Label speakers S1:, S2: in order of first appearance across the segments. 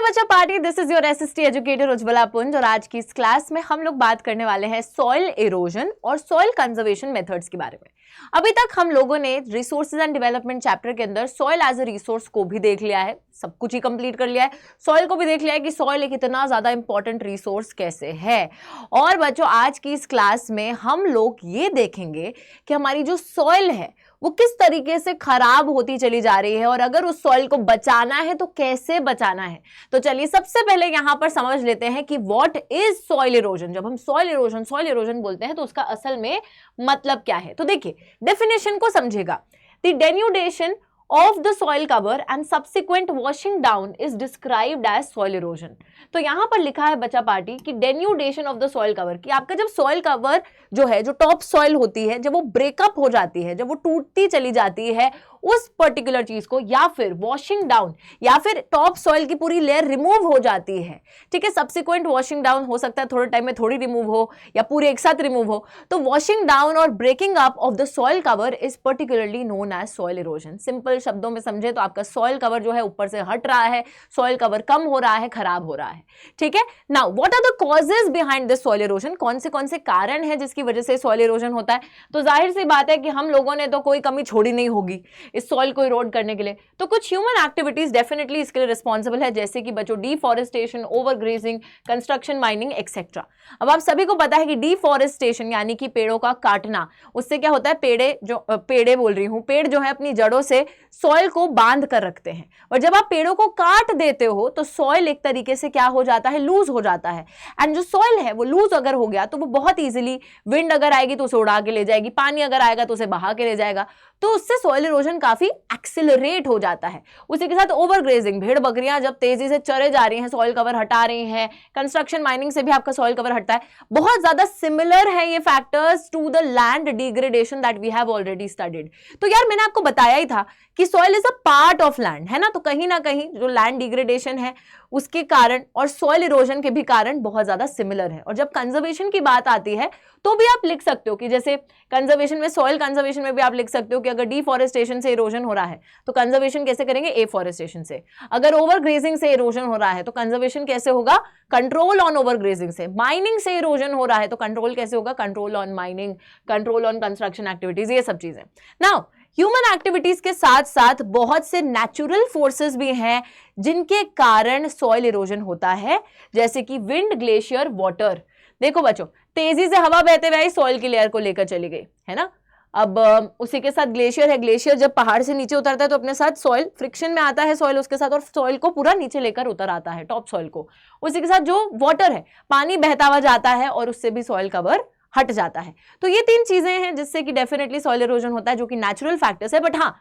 S1: बच्चा party, this is your SST educator Ujjwala पुंज और आज की इस क्लास में हम लोग बात करने वाले हैं सॉइल इरोजन और सॉइल कंजर्वेशन मेथड्स के बारे में। अभी तक हम लोगों ने रिसोर्सेज एंड डेवलपमेंट चैप्टर के अंदर सॉइल एज अ रिसोर्स को भी देख लिया है, सब कुछ ही कंप्लीट कर लिया है। सॉइल को भी देख लिया है कि सॉइल एक इतना ज्यादा इंपॉर्टेंट रिसोर्स कैसे है। और बच्चों आज की इस क्लास में हम लोग ये देखेंगे कि हमारी जो सॉइल है वो किस तरीके से खराब होती चली जा रही है और अगर उस सॉइल को बचाना है तो कैसे बचाना है। तो चलिए सबसे पहले यहां पर समझ लेते हैं कि व्हाट इज सॉइल इरोजन। जब हम सॉइल इरोजन बोलते हैं तो उसका असल में मतलब क्या है। तो देखिए डेफिनेशन को समझेगा। The denudation of the soil cover and subsequent washing down is described as soil erosion। तो यहां पर लिखा है बच्चा पार्टी कि denudation of the soil cover, कि आपका जब soil cover जो है, जो टॉप सॉइल होती है, जब वो ब्रेकअप हो जाती है, जब वो टूटती चली जाती है उस पर्टिकुलर चीज को, या फिर वॉशिंग डाउन, या फिर टॉप सॉइल की पूरी लेयर रिमूव हो जाती है, ठीक है। सब्सिक्वेंट वॉशिंग डाउन हो सकता है थोड़े टाइम में थोड़ी रिमूव हो या पूरे एक साथ रिमूव हो। तो वॉशिंग डाउन और breaking up of the soil cover is particularly known as soil erosion. Simple शब्दों में समझे तो आपका सॉइल कवर जो है ऊपर से हट रहा है, सॉइल कवर कम हो रहा है, खराब हो रहा है, ठीक है। Now what are the causes behind this soil erosion, कौन से कारण है जिसकी वजह से सॉइल इरोजन होता है। तो जाहिर सी बात है कि हम लोगों ने तो कोई कमी छोड़ी नहीं होगी इस सॉइल को इरोड करने के लिए। तो कुछ ह्यूमन एक्टिविटीज डेफिनेटली इसके लिए रिस्पॉन्सिबल है, जैसे कि बच्चों deforestation, overgrazing, construction, mining etcetera. अब आप सभी को पता है कि डिफॉरेस्टेशन यानी कि पेड़ों का काटना, उससे क्या होता है, पेड़ जो है अपनी जड़ों से सॉइल को बांध कर रखते हैं और जब आप पेड़ों को काट देते हो तो सॉइल एक तरीके से क्या हो जाता है, लूज हो जाता है। एंड जो सॉइल है वो लूज अगर हो गया तो वो बहुत इजीली, विंड अगर आएगी तो उसे उड़ा के ले जाएगी, पानी अगर आएगा तो उसे बहा के ले जाएगा, तो उससे सॉइल इरोजन काफी एक्सिलरेट हो जाता है। उसी के साथ ओवरग्रेजिंग, भेड़ बकरियां जब तेजी से चरे जा रही हैं, सॉइल कवर हटा रही हैं, कंस्ट्रक्शन, माइनिंग से भी आपका सॉइल कवर हटता है। बहुत ज्यादा सिमिलर है ये factors to the land degradation that we have already studied. तो यार मैंने आपको बताया ही था कि soil is a part of land, है ना। तो कहीं ना कहीं जो लैंड डिग्रेडेशन है उसके कारण और सॉइल इरोजन के भी कारण बहुत ज्यादा सिमिलर है। और जब कंजर्वेशन की बात आती है तो भी आप लिख सकते हो कि जैसे कंजर्वेशन में, सॉइल कंजर्वेशन में भी आप लिख सकते हो कि अगर डिफॉरेस्टेशन से इरोजन हो रहा है तो कंजर्वेशन कैसे करेंगे, एफॉरेस्टेशन से। अगर ओवरग्रेजिंग से इरोजन हो रहा है तो कंजर्वेशन कैसे होगा, कंट्रोल ऑन ओवरग्रेजिंग से। माइनिंग से इरोजन हो रहा है तो कंट्रोल कैसे होगा, control on mining, control on construction activities, ये सब चीजें। नाउ ह्यूमन एक्टिविटीज के साथ साथ बहुत से नेचुरल फोर्सेस भी हैं जिनके कारण सॉइल इरोजन होता है, जैसे कि विंड, ग्लेशियर, वाटर। देखो बच्चों, तेजी से हवा बहते हुए सॉइल की लेयर को लेकर चली गई, है ना। अब उसी के साथ ग्लेशियर है, ग्लेशियर जब पहाड़ से नीचे उतरता है तो अपने साथ सॉइल, फ्रिक्शन में आता है सॉइल उसके साथ और सॉइल को पूरा नीचे लेकर उतर आता है, टॉप सॉइल को। उसी के साथ जो वाटर है, पानी बहता हुआ जाता है और उससे भी सॉइल कवर हट जाता है। तो ये तीन चीजें हैं जिससे कि डेफिनेटली सॉइल इरोजन होता है, जो कि नेचुरल फैक्टर्स है। बट हाँ,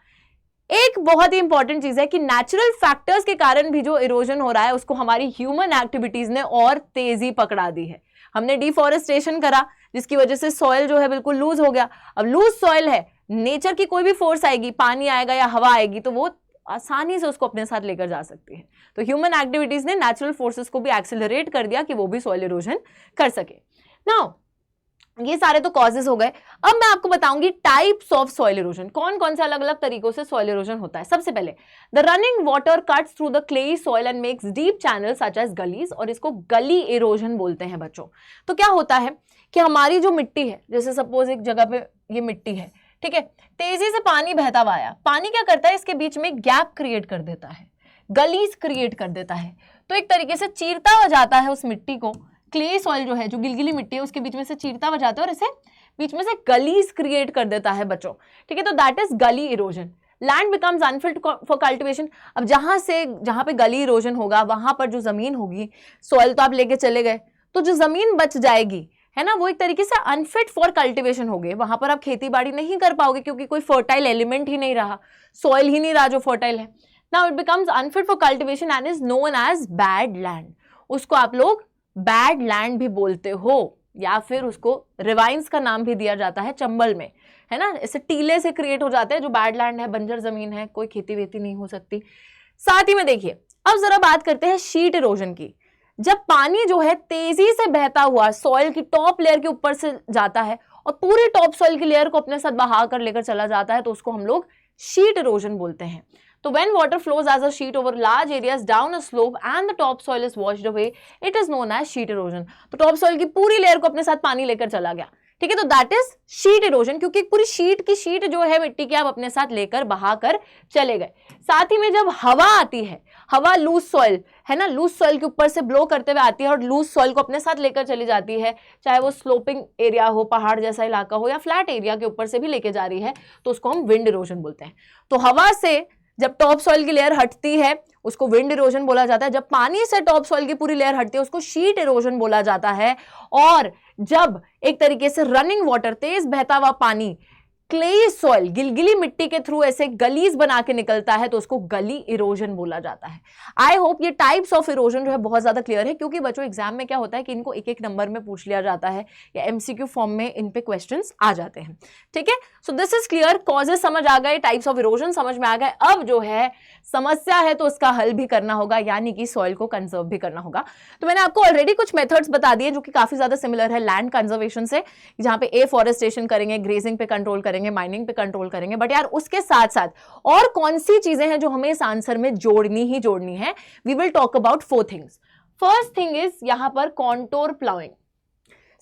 S1: एक बहुत ही इंपॉर्टेंट चीज है कि नेचुरल फैक्टर्स के कारण भी जो इरोजन हो रहा है उसको हमारी ह्यूमन एक्टिविटीज ने और तेजी पकड़ा दी है। हमने डिफॉरेस्टेशन करा जिसकी वजह से सॉइल जो है बिल्कुल लूज हो गया। अब लूज सॉइल है, नेचर की कोई भी फोर्स आएगी, पानी आएगा या हवा आएगी, तो वो आसानी से उसको अपने साथ लेकर जा सकती है। तो ह्यूमन एक्टिविटीज ने नेचुरल फोर्सेस को भी एक्सिलरेट कर दिया कि वो भी सॉइल इरोजन कर सके। नाउ ये सारे तो कॉजेज हो गए। अब मैं आपको बताऊंगी टाइप्स ऑफ सॉइल इरोजन, कौन कौन से अलग अलग तरीकों से सॉइल इरोजन होता है। सबसे पहले, the running water cuts through the clayey soil and makes deep channels such as gullies, और इसको गली इरोजन बोलते हैं बच्चों। तो क्या होता है कि हमारी जो मिट्टी है, जैसे सपोज एक जगह पे ये मिट्टी है, ठीक है, तेजी से पानी बहता हुआ आया, पानी क्या करता है, इसके बीच में गैप क्रिएट कर देता है, गलीज क्रिएट कर देता है। तो एक तरीके से चीरता हुआ जाता है उस मिट्टी को, क्ले सॉइल जो है, जो गिलगिली मिट्टी है, उसके बीच में से चीरता हुआ जाता है और इसे बीच में से गलीज क्रिएट कर देता है बच्चों, ठीक है। तो दैट इज गली erosion. Land becomes unfit for cultivation. अब जहां पे गली इरोजन होगा वहां पर जो जमीन होगी, सॉइल तो आप लेके चले गए, तो जो जमीन बच जाएगी, है ना, वो एक तरीके से अनफिट फॉर कल्टिवेशन हो गए। वहां पर आप खेती बाड़ी नहीं कर पाओगे क्योंकि कोई फर्टाइल एलिमेंट ही नहीं रहा, सॉइल ही नहीं रहा जो फर्टाइल है। Now it becomes unfit for cultivation and is known as bad land. उसको आप लोग बैड लैंड भी बोलते हो, या फिर उसको रिवाइंस का नाम भी दिया जाता है चंबल में, है ना। ऐसे टीले से क्रिएट हो जाते हैं जो बैड लैंड है, बंजर जमीन है, कोई खेती वेती नहीं हो सकती। साथ ही में देखिए, अब जरा बात करते हैं शीट इरोजन की। जब पानी जो है तेजी से बहता हुआ सॉइल की टॉप लेयर के ऊपर से जाता है और पूरी टॉप सॉइल की लेयर को अपने साथ बहा कर लेकर चला जाता है, तो उसको हम लोग शीट इरोजन बोलते हैं। तो when water flows as a sheet over large areas down a slope and the top soil is washed away, it is known as sheet erosion. तो टॉप सॉइल की पूरी लेयर को अपने साथ पानी लेकर चला गया, ठीक है, तो दैट इज शीट इरोजन, क्योंकि पूरी शीट की शीट जो है मिट्टी की आप अपने साथ लेकर बहा कर चले गए। साथ ही में जब हवा आती है, हवा लूज सॉइल है ना, लूज सॉइल के ऊपर से ब्लो करते हुए आती है और लूज सॉइल को अपने साथ लेकर चली जाती है, चाहे वो स्लोपिंग एरिया हो, पहाड़ जैसा इलाका हो, या फ्लैट एरिया के ऊपर से भी लेके जा रही है, तो उसको हम विंड इरोजन बोलते हैं। तो हवा से जब टॉप सॉइल की लेयर हटती है उसको विंड इरोजन बोला जाता है, जब पानी से टॉप सॉइल की पूरी लेयर हटती है उसको शीट इरोजन बोला जाता है, और जब एक तरीके से रनिंग वाटर, तेज बहता हुआ पानी क्लेई सॉइल, गिलगिली मिट्टी के थ्रू ऐसे गलीज बना के निकलता है तो उसको गली इरोजन बोला जाता है। आई होप ये टाइप्स ऑफ इरोजन जो है बहुत ज्यादा क्लियर है, क्योंकि बच्चों एग्जाम में क्या होता है कि इनको एक एक नंबर में पूछ लिया जाता है या एमसीक्यू फॉर्म में इन पे क्वेश्चंस आ जाते हैं, ठीक है। So this is clear, causes समझ आ गए, टाइप्स ऑफ इरोजन समझ में आ गए। अब जो है समस्या है तो उसका हल भी करना होगा, यानी कि सॉइल को कंजर्व भी करना होगा। तो मैंने आपको ऑलरेडी कुछ मेथड्स बता दिए जो कि काफी ज्यादा सिमिलर है लैंड कंजर्वेशन से, जहां पे एफॉरेस्टेशन करेंगे, ग्रेजिंग पे कंट्रोल करेंगे, माइनिंग पे कंट्रोल करेंगे, बट यार उसके साथ साथ और कौन सी चीजें हैं जो हमें इस आंसर में जोड़नी ही जोड़नी है। We will talk about 4 things. First thing is यहां पर कॉन्टोर प्लाउइंग।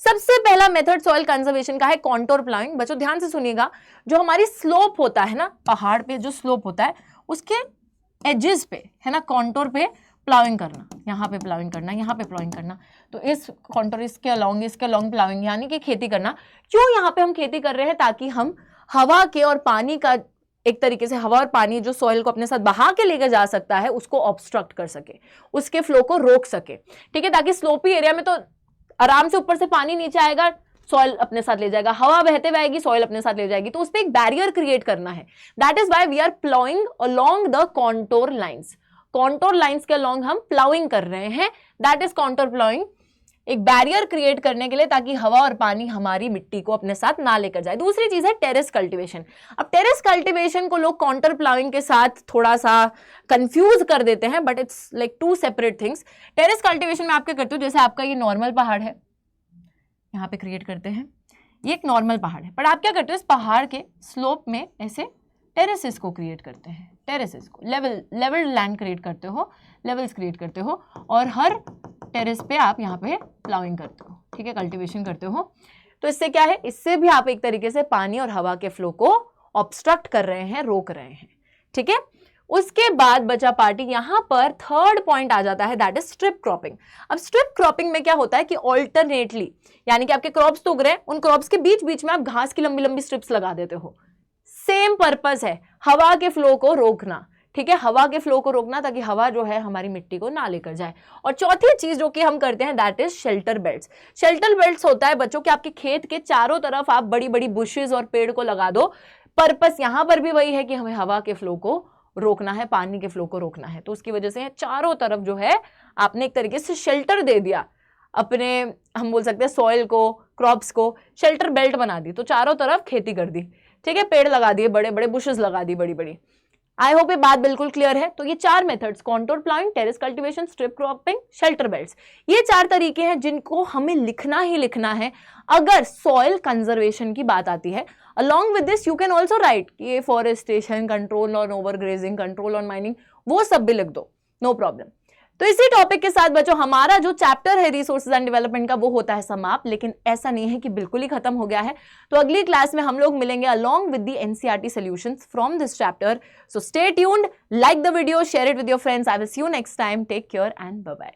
S1: सबसे पहला मेथड सॉइल कंजर्वेशन का है कॉन्टोर प्लाउइंग। बच्चों ध्यान से सुनिएगा, जो हमारी स्लोप होता है ना, पहाड़ पे जो स्लोप होता है उसके एजेस पे है ना, कॉन्टोर पे प्लाउइंग करना, यहाँ पे प्लाउइंग करना, यहाँ पे प्लाउइंग करना, तो इस कॉन्टोर इसके अलोंग प्लाउइंग, यानी कि खेती करना। क्यों यहाँ पे हम खेती कर रहे हैं? ताकि हम हवा के और पानी का एक तरीके से, हवा और पानी जो सॉइल को अपने साथ बहा के लेकर जा सकता है उसको ऑब्स्ट्रक्ट कर सके, उसके फ्लो को रोक सके, ठीक है, ताकि स्लोपी एरिया में तो आराम से ऊपर से पानी नीचे आएगा, सॉइल अपने साथ ले जाएगा, हवा बहते हुए आएगी, सॉइल अपने साथ ले जाएगी, तो उस पर एक बैरियर क्रिएट करना है। That is why we are ploughing along the contour lines. Contour lines के अलोंग हम प्लाउइंग कर रहे हैं, दैट इज कॉन्टोर प्लाउइंग, एक बैरियर क्रिएट करने के लिए, ताकि हवा और पानी हमारी मिट्टी को अपने साथ ना लेकर जाए। दूसरी चीज है टेरेस कल्टीवेशन। अब टेरेस कल्टीवेशन को लोग कॉन्टोर प्लाउइंग के साथ थोड़ा सा कंफ्यूज कर देते हैं, but it's like 2 separate things. Terrace cultivation में आप क्या करते हो, जैसे आपका ये नॉर्मल पहाड़ है, यहाँ पे क्रिएट करते हैं, ये एक नॉर्मल पहाड़ है, पर आप क्या करते हो, इस पहाड़ के स्लोप में ऐसे टेरेसेस को क्रिएट करते हैं, टेरेसेस को लेवल लैंड क्रिएट करते हो, लेवल्स क्रिएट करते हो, और हर टेरेस पे आप यहाँ पे प्लाउइंग करते हो, ठीक है, कल्टीवेशन करते हो। तो इससे क्या है, इससे भी आप एक तरीके से पानी और हवा के फ्लो को ऑब्स्ट्रक्ट कर रहे हैं, रोक रहे हैं, ठीक है। उसके बाद बचा पार्टी, यहां पर थर्ड पॉइंट आ जाता है, दैट इज स्ट्रिप क्रॉपिंग। अब स्ट्रिप क्रॉपिंग में क्या होता है कि ऑल्टरनेटली, यानी कि आपके क्रॉप्स तो उग रहे हैं, उन क्रॉप्स के बीच बीच में आप घास की लंबी लंबी स्ट्रिप्स लगा देते हो। सेम पर्पस है, हवा के फ्लो को रोकना, ठीक है, हवा के फ्लो को रोकना, ताकि हवा जो है हमारी मिट्टी को ना लेकर जाए। और चौथी चीज जो कि हम करते हैं, that is shelter belts. Shelter belts होता है बच्चों कि आपके खेत के चारों तरफ आप बड़ी बड़ी बुशेस और पेड़ को लगा दो। पर्पस यहां पर भी वही है कि हमें हवा के फ्लो को रोकना है, पानी के फ्लो को रोकना है। तो उसकी वजह से चारों तरफ जो है आपने एक तरीके से शेल्टर दे दिया अपने, हम बोल सकते हैं सॉइल को, क्रॉप्स को शेल्टर बेल्ट बना दी, तो चारों तरफ खेती कर दी, ठीक है, पेड़ लगा दिए, बड़े बड़े बुशेस लगा दी बड़ी बड़ी। आई होप ये बात बिल्कुल क्लियर है। तो ये 4 methods, contour ploughing, terrace cultivation, strip cropping, shelter belts, ये 4 तरीके हैं जिनको हमें लिखना ही लिखना है अगर सॉइल कंजर्वेशन की बात आती है। Along with this, you can also write कि forestation, control on overgrazing, control on mining, वो सब भी लिख दो, नो प्रॉब्लम। तो इसी टॉपिक के साथ बच्चों हमारा जो चैप्टर है रिसोर्सेज एंड डेवलपमेंट का वो होता है समाप्त, लेकिन ऐसा नहीं है कि बिल्कुल ही खत्म हो गया है। तो अगली क्लास में हम लोग मिलेंगे along with the NCERT solutions from this chapter. So stay tuned, like the video, share it with your friends. I will see you next time. Take care and bye bye.